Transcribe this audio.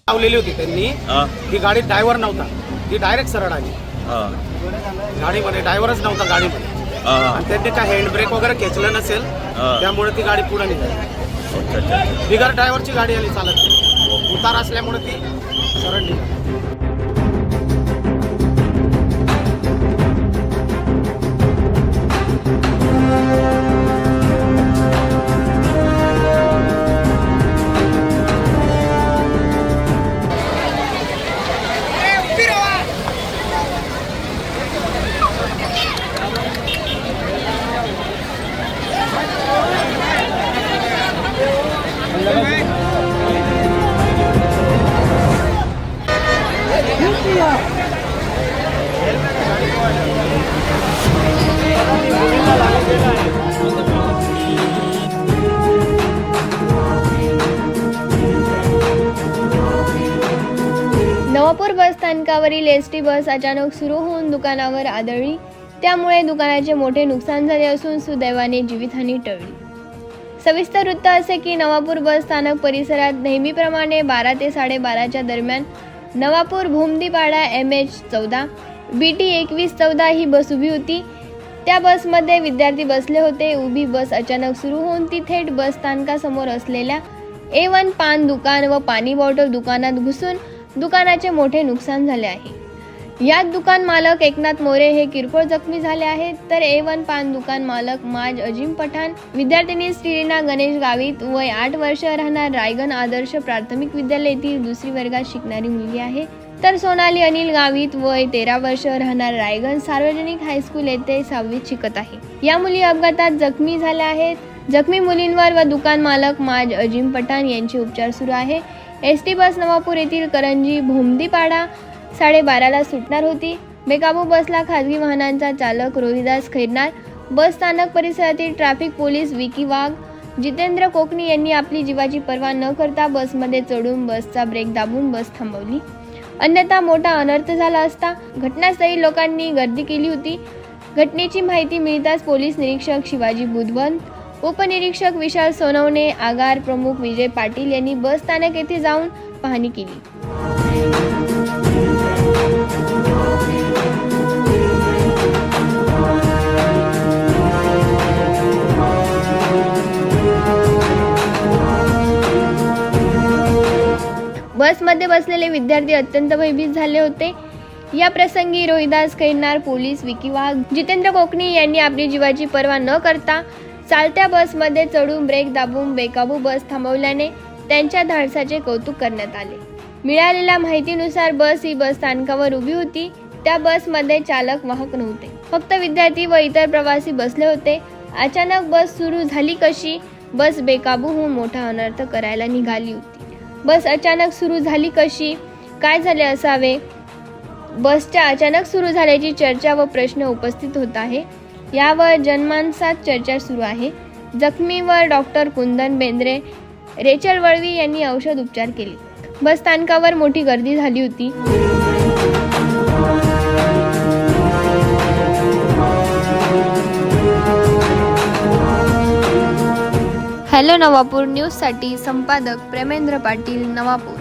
लावलेली होती त्यांनी। ती गाडी ड्रायव्हर नव्हता, ती डायरेक्ट सरळ आली गाडीमध्ये, ड्रायव्हरच नव्हता गाडीमध्ये आणि त्यांनी काय हँड ब्रेक वगैरे खेचलं नसेल, त्यामुळे ती गाडी पुढे निघाली। बिगर ड्रायव्हरची गाडी आली चालत, उतार असल्यामुळे ती सरळ निघाली। नवापूर बस स्थानकावरील एसटी बस अचानक सुरू होऊन दुकानावर आदळली, त्यामुळे दुकानाचे मोठे नुकसान झाले असून सुदैवाने जीवितहानी टळली। सविस्तर वृत्त असे की नवापूर बस स्थानक परिसरात नेहमीप्रमाणे 12 ते 12:30च्या दरम्यान नवापूर भोमदीपाडा MH14 BT 2114 ही बस उभी होती। त्या बसमध्ये विद्यार्थी बसले होते। उभी बस अचानक सुरू होऊन ती थेट बस स्थानकासमोर असलेल्या A1 पान दुकान व पाणी बॉटल दुकानात घुसून दुकानाचे मोठे नुकसान झाले आहे। यात दुकान मालक एकनाथ मोरे हे किरकोळ जखमी झाले आहेत, तर A1 पान दुकान मालक माज अजिम पठाण, विद्यार्थिनी श्रीना गणेश गावित वय 8 वर्ष, राहणार रायगण आदर्श प्राथमिक विद्यालय येथील 2री वर्गात शिकणारी मुलगी आहे, तर सोनाली अनिल गावित वय 13 वर्ष, राहणार रायगण सार्वजनिक हायस्कूल येथे 6वीत शिकत आहे। या मुली अपघातात जखमी झाल्या आहेत। जखमी मुलींवर व दुकान मालक माज अजिम पठाण यांचे उपचार सुरू आहे। एसटी बस नवापूर येथील करंजी भोमदीपाडा 12:30ला सुटणार होती। बेकाबू बसला खासगी वाहनांचा चालक रोहिदास खैरनार। बस स्थानक परिसरातील ट्रॅफिक पोलीस विकी वाघ, जितेंद्र कोकणी यांनी आपली जीवाची पर्वा न करता बसमध्ये चढून बसचा ब्रेक दाबून बस थांबवली, अन्यथा मोठा अनर्थ झाला असता। घटनास्थळी लोकांनी गर्दी केली होती। घटनेची माहिती मिळताच पोलीस निरीक्षक शिवाजी बुधवंत, उपनिरीक्षक विशाल सोनवणे, आगार प्रमुख विजय पाटील यांनी बस स्थानक येथे जाऊन पाहणी केली। बसमध्ये बसलेले विद्यार्थी अत्यंत भयभीत झाले होते। या प्रसंगी रोहिदास खैरनार, पोलीस विकी वाघ, जितेंद्र कोकणी यांनी आपली जीवाची पर्वा न करता चालत्या बसमध्ये चढून ब्रेक दाबून बेकाबू बस थांबवल्याने त्यांच्या धाडसाचे कौतुक करण्यात आले। मिळालेल्या माहितीनुसार बस ही बस स्थानकावर उभी होती। त्या बसमध्ये चालक वाहक नव्हते, फक्त विद्यार्थी व इतर प्रवासी बसले होते। अचानक बस सुरू झाली कशी? बस बेकाबू होऊन मोठा अनर्थ करायला निघाली होती। बस अचानक सुरू झाली कशी? काय झाले असावे? बसच्या अचानक सुरू झाल्याची चर्चा व प्रश्न उपस्थित होत आहे। यावर जनमानसात चर्चा सुरू आहे। जखमीवर डॉक्टर कुंदन बेंद्रे, रेचल वळवी यांनी औषध उपचार केले। बस स्थानकावर मोठी गर्दी झाली होती। हॅलो नवापूर न्यूजसाठी संपादक प्रेमेंद्र पाटील, नवापूर।